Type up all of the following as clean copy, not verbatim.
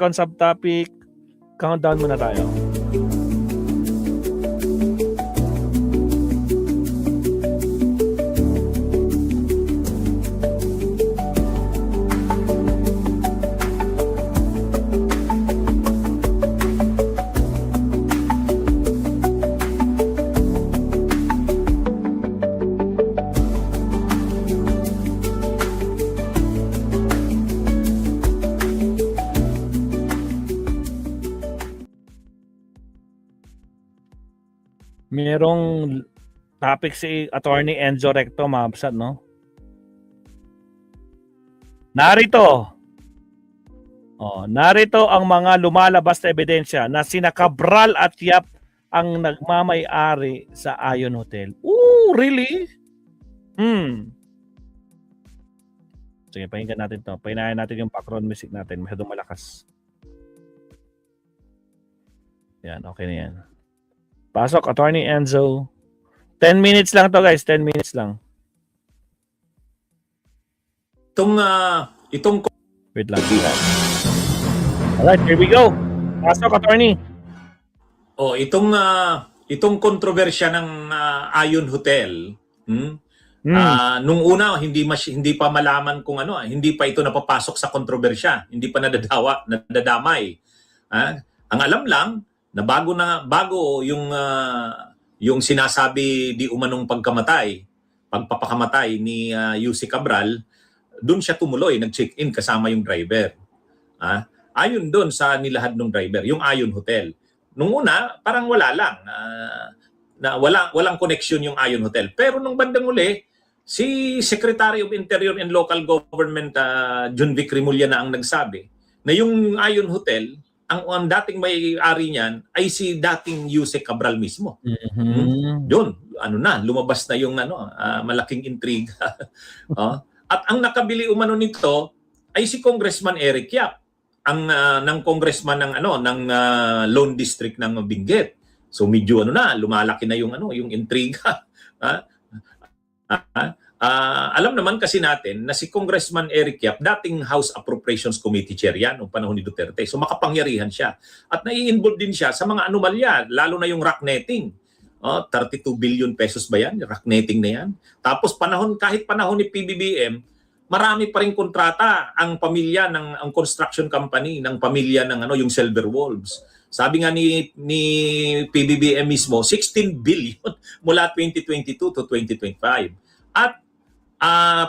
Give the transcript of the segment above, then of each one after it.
second subtopic, countdown muna tayo. Merong topic si Attorney Enzo Recto, mabsat, no? Narito ang mga lumalabas na ebidensya na sina Cabral at Yap ang nagmamay-ari sa Ion Hotel. Ooh, really? Sige, pakinggan natin to. Painahin natin yung background music natin. Masyadong malakas. Yan, okay na yan. Pasok, Attorney Enzo. 10 minutes lang to, guys. 10 minutes lang. Itong Wait lang. Alright, here we go. Pasok, Attorney. itong kontrobersya ng Ion Hotel. Nung una hindi pa malaman kung ano, hindi pa ito napapasok sa kontrobersya, hindi pa nadadamay. Ang alam lang na bago yung sinasabi di umanong pagpapakamatay ni Yussi Cabral, doon siya tumuloy, nag-check-in kasama yung driver. Ayon doon sa nilahad ng driver, yung Ion Hotel. Nung una, parang wala lang. Walang connection yung Ion Hotel. Pero nung bandang uli, si Secretary of Interior and Local Government John Vic Rimulya na ang nagsabi na yung Ion Hotel, ang dating may-ari niyan ay si dating Yussi Cabral mismo. Yun, lumabas na yung malaking intriga. At ang nakabili umano nito ay si Congressman Eric Yap, ng congressman ng Lone District ng Benguet. So medyo lumalaki na yung intriga. Alam naman kasi natin na si Congressman Eric Yap, dating House Appropriations Committee Chair yan noong panahon ni Duterte. So makapangyarihan siya. At nai-involve din siya sa mga anomalya, lalo na yung rock netting. 32 billion pesos ba yan? Rock netting na yan. Tapos kahit panahon ni PBBM, marami pa rin kontrata ang pamilya ang construction company ng pamilya ng yung Silver Wolves. Sabi nga ni PBBM mismo, 16 billion mula 2022 to 2025. At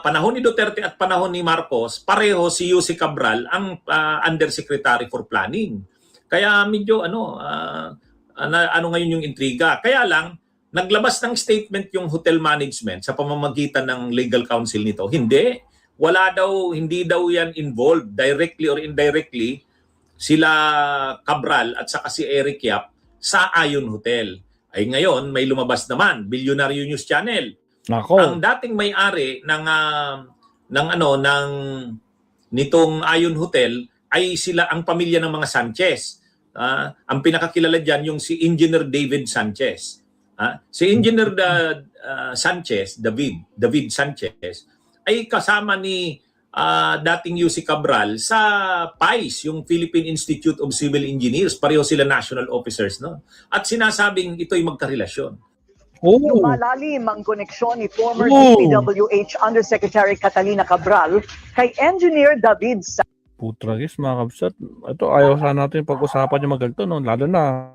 panahon ni Duterte at panahon ni Marcos, pareho si Yussi Cabral ang Undersecretary for Planning. Kaya medyo ngayon yung intriga. Kaya lang, naglabas ng statement yung hotel management sa pamamagitan ng legal counsel nito. Hindi daw yan involved directly or indirectly sila Cabral at saka si Eric Yap sa Ion Hotel. Ay ngayon, may lumabas naman, Billionaire News Channel. Ang dating may-ari nitong Ion Hotel ay ang pamilya ng mga Sanchez. Ang pinakakilala diyan yung si Engineer David Sanchez. Si Engineer David Sanchez ay kasama ni dating Yussi Cabral sa PICE, yung Philippine Institute of Civil Engineers. Pareho sila national officers, no? At sinasabing ito'y magkarelasyon. Lumalalim ang koneksyon ni former DPWH Undersecretary Catalina Cabral kay Engineer David Putragis, mga kabsat. Ito, ayaw sana natin pag-usapan yung magalto, no? Lalo na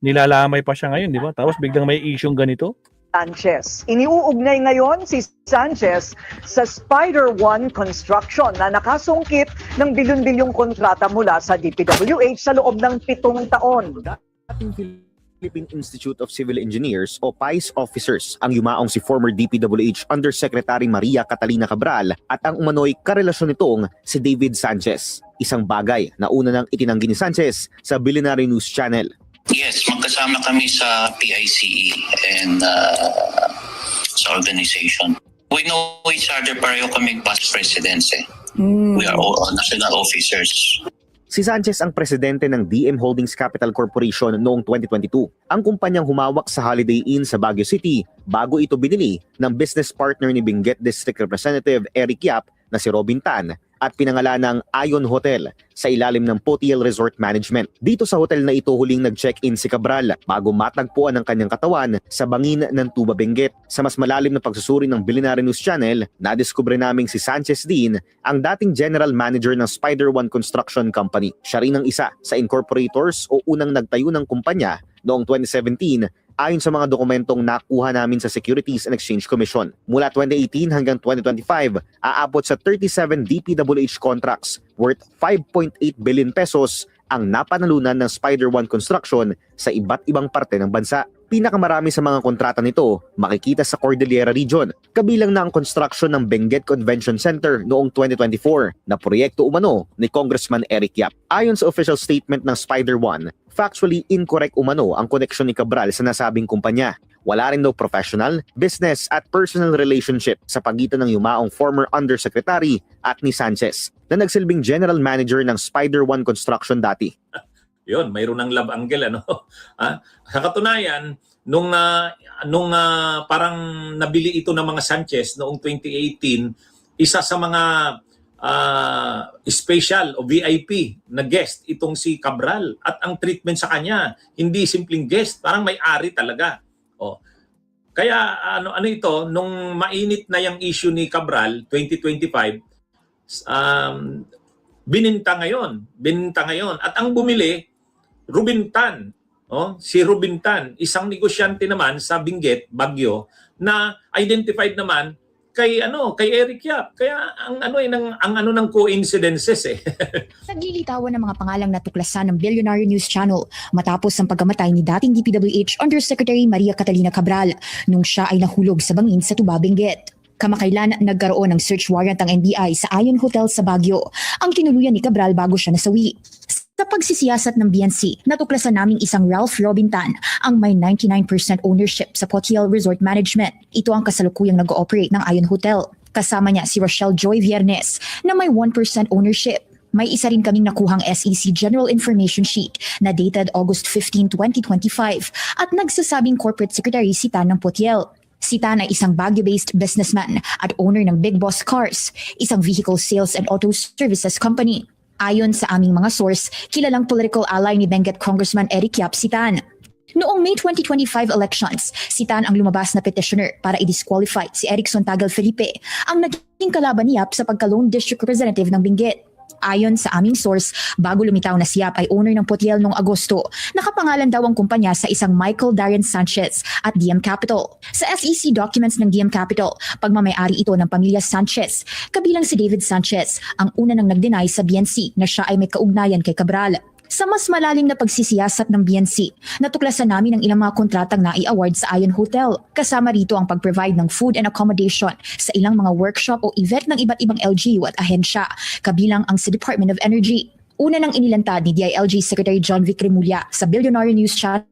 nilalamay pa siya ngayon, di ba? Tapos biglang may issue ganito. Sanchez. Iniuugnay ngayon si Sanchez sa Spider One Construction na nakasungkit ng bilyon-bilyong kontrata mula sa DPWH sa loob ng 7 taon. Philippine Institute of Civil Engineers o PICE officers ang yumaong si former DPWH Undersecretary Maria Catalina Cabral at ang umano'y karelasyon nitong si David Sanchez. Isang bagay na una nang itinanggi ni Sanchez sa Billionaire News Channel. Yes, magkasama kami sa PICE and sa organization. We know each other, pareho kami past presidents eh. We are all national officers. Si Sanchez ang presidente ng DM Holdings Capital Corporation noong 2022. Ang kumpanyang humawak sa Holiday Inn sa Baguio City bago ito binili ng business partner ni Benguet District Representative Eric Yap na si Robin Tan at pinangalanang Ion Hotel sa ilalim ng Potiel Resort Management. Dito sa hotel na ito huling nag-check-in si Cabral bago matagpuan ang kanyang katawan sa bangin ng Tuba, Benguet. Sa mas malalim na pagsusuri ng Billionaire News Channel, nadiskubre naming si Sanchez din ang dating general manager ng Spider One Construction Company. Siya rin ang isa sa incorporators o unang nagtayo ng kumpanya noong 2017 ayon sa mga dokumentong nakuha namin sa Securities and Exchange Commission. Mula 2018 hanggang 2025, aabot sa 37 DPWH contracts worth 5.8 billion pesos ang napanalunan ng Spider One Construction sa iba't ibang parte ng bansa. Pinakamarami sa mga kontrata nito makikita sa Cordillera Region, kabilang na ang construction ng Benguet Convention Center noong 2024 na proyekto umano ni Congressman Eric Yap. Ayon sa official statement ng Spider One, factually incorrect umano ang koneksyon ni Cabral sa nasabing kumpanya. Wala rin daw professional, business at personal relationship sa pagitan ng yumaong former undersecretary at ni Sanchez na nagsilbing general manager ng Spider One Construction dati. Yun, mayroon ng love angle, ano? Sa katunayan, nung parang nabili ito ng mga Sanchez noong 2018, isa sa mga special o VIP na guest itong si Cabral. At ang treatment sa kanya, hindi simpleng guest, parang may-ari talaga. Oh. Kaya ano ito, nung mainit na yung issue ni Cabral, 2025, bininta ngayon. At ang bumili, Ruben Tan, si Ruben Tan, isang negosyante naman sa Benguet, Baguio, na identified naman kay Eric Yap. Kaya ang ng coincidences eh. Naglilitawan ng mga pangalang natuklasan ng Billionaire News Channel matapos ang pagkamatay ni dating DPWH Undersecretary Maria Catalina Cabral nung siya ay nahulog sa bangin sa Tuba, Benguet. Kamakailan nagkaroon ng search warrant ang NBI sa Ion Hotel sa Baguio, ang tinuluyan ni Cabral bago siya nasawi. Sa pagsisiyasat ng BNC, natuklasan naming isang Ralph Robin Tan ang may 99% ownership sa Potiel Resort Management. Ito ang kasalukuyang nag-ooperate ng Ion Hotel. Kasama niya si Rochelle Joy Viernes na may 1% ownership. May isa rin kaming nakuhang SEC General Information Sheet na dated August 15, 2025 at nagsasabing corporate secretary si Tan ng Potiel. Si Tan ay isang Baguio-based businessman at owner ng Big Boss Cars, isang vehicle sales and auto services company. Ayon sa aming mga source, kilalang political ally ni Benguet Congressman Eric Yap si Tan. Noong May 2025 elections, si Tan ang lumabas na petitioner para i-disqualify si Erickson Tagal Felipe, ang naging kalaban ni Yap sa pagka-lone district representative ng Benguet. Ayon sa aming source, bago lumitaw na si Yap ay owner ng Potiel noong Agosto, nakapangalan daw ang kumpanya sa isang Michael Darren Sanchez at DM Capital. Sa SEC documents ng DM Capital, pagmamayari ito ng pamilya Sanchez, kabilang si David Sanchez, ang una nang nag-deny sa BNC na siya ay may kaugnayan kay Cabral. Sa mas malalim na pagsisiyasat ng BNC, natuklasan namin ang ilang mga kontratang nai-award sa Ion Hotel. Kasama rito ang pag-provide ng food and accommodation sa ilang mga workshop o event ng iba't ibang LGU at ahensya, kabilang ang sa Department of Energy. Una nang inilantad ni DILG Secretary John Vic Remulla sa Billionaire News Channel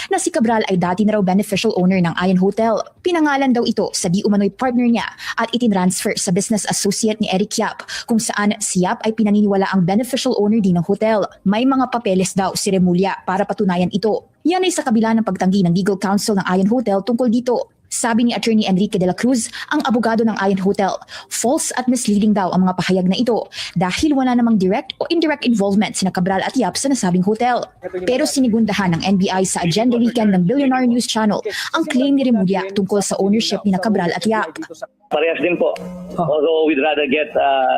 na si Cabral ay dati na raw beneficial owner ng Ion Hotel. Pinangalan daw ito sa di umano'y partner niya at itinransfer sa business associate ni Eric Yap, kung saan si Yap ay pinaniniwala ang beneficial owner din ng hotel. May mga papeles daw si Remulla para patunayan ito. Yan ay sa kabila ng pagtanggi ng legal counsel ng Ion Hotel tungkol dito. Sabi ni Attorney Enrique de la Cruz, ang abogado ng Ion Hotel, false at misleading daw ang mga pahayag na ito dahil wala namang direct o indirect involvement sina Cabral at Yap sa nasabing hotel. Pero sinigundahan ng NBI sa agenda weekend ng Billionaire News Channel ang claim ni Remulla tungkol sa ownership ni Cabral at Yap. Parehas din po. Although we'd rather get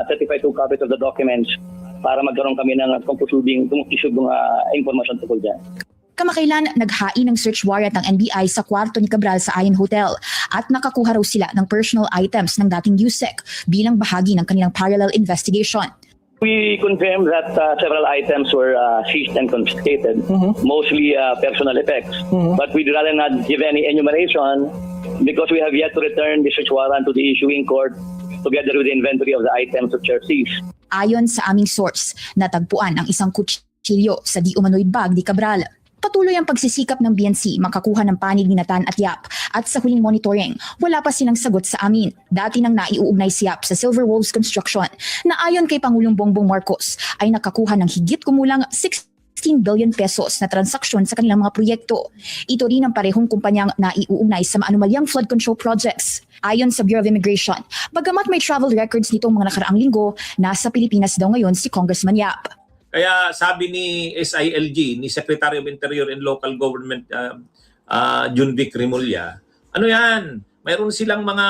certified 2 copies of the documents para magkaroon kami ng conclusive information tungkol dyan. Kamakailan naghain ng search warrant ng NBI sa kwarto ni Cabral sa Ion Hotel at nakakuha raw sila ng personal items ng dating USEC bilang bahagi ng kanilang parallel investigation. We confirmed that several items were seized and confiscated, mostly personal effects. But we'd rather not give any enumeration because we have yet to return the search warrant to the issuing court together with the inventory of the items which are seized. Ayon sa aming source, natagpuan ang isang kutsilyo sa di umano'y bag ni Cabral. Patuloy ang pagsisikap ng BNC makakuha ng panig ni Tan at Yap at sa huling monitoring, wala pa silang sagot sa amin. Dati nang naiuugnay si Yap sa Silver Wolves Construction na ayon kay Pangulong Bongbong Marcos ay nakakuha ng higit kumulang 6 16 billion pesos na transaksyon sa kanilang mga proyekto. Ito rin ang parehong kumpanyang naiuugnay sa maanumalyang flood control projects. Ayon sa Bureau of Immigration, bagamat may travel records nitong mga nakaraang linggo, nasa Pilipinas daw ngayon si Congressman Yap. Kaya sabi ni SILG, ni Secretary of Interior and Local Government Junvic Remulla, ano yan? Mayroon silang mga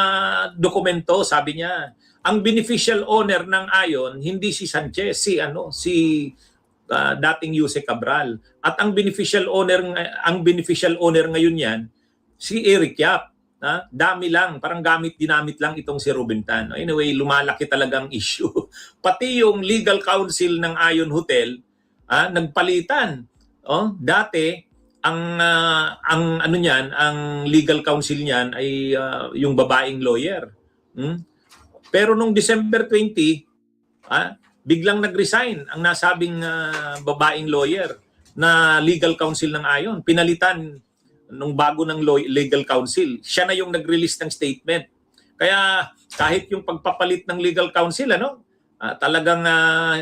dokumento, sabi niya. Ang beneficial owner ng Ayon hindi si Sanchez, si dating Jose Cabral. At ang beneficial owner ngayon yan si Eric Yap. Dami lang, parang dinamit lang itong si Ruben Tan. Anyway, lumalaki talagang issue. Pati yung legal counsel ng Ayon Hotel, nagpalitan. Dati ang legal counsel niyan ay yung babaeng lawyer. Pero nung December 20, biglang nag-resign ang nasabing babaeng lawyer na legal counsel ng Ayon. Pinalitan nung bago ng legal counsel. Siya na yung nag-release ng statement. Kaya kahit yung pagpapalit ng legal counsel, talagang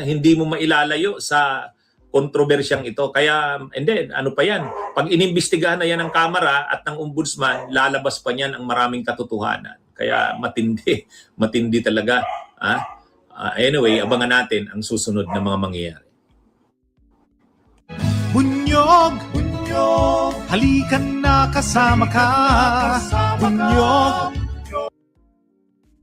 hindi mo mailalayo sa kontrobersyang ito. Kaya, ano pa yan? Pag inimbestigahan na yan ng Kamara at ng Ombudsman, lalabas pa niyan ang maraming katotohanan. Kaya matindi talaga. Anyway, abangan natin ang susunod na mga mangyayari. Bunyog, bunyog, halikan na kasama ka. Bunyog,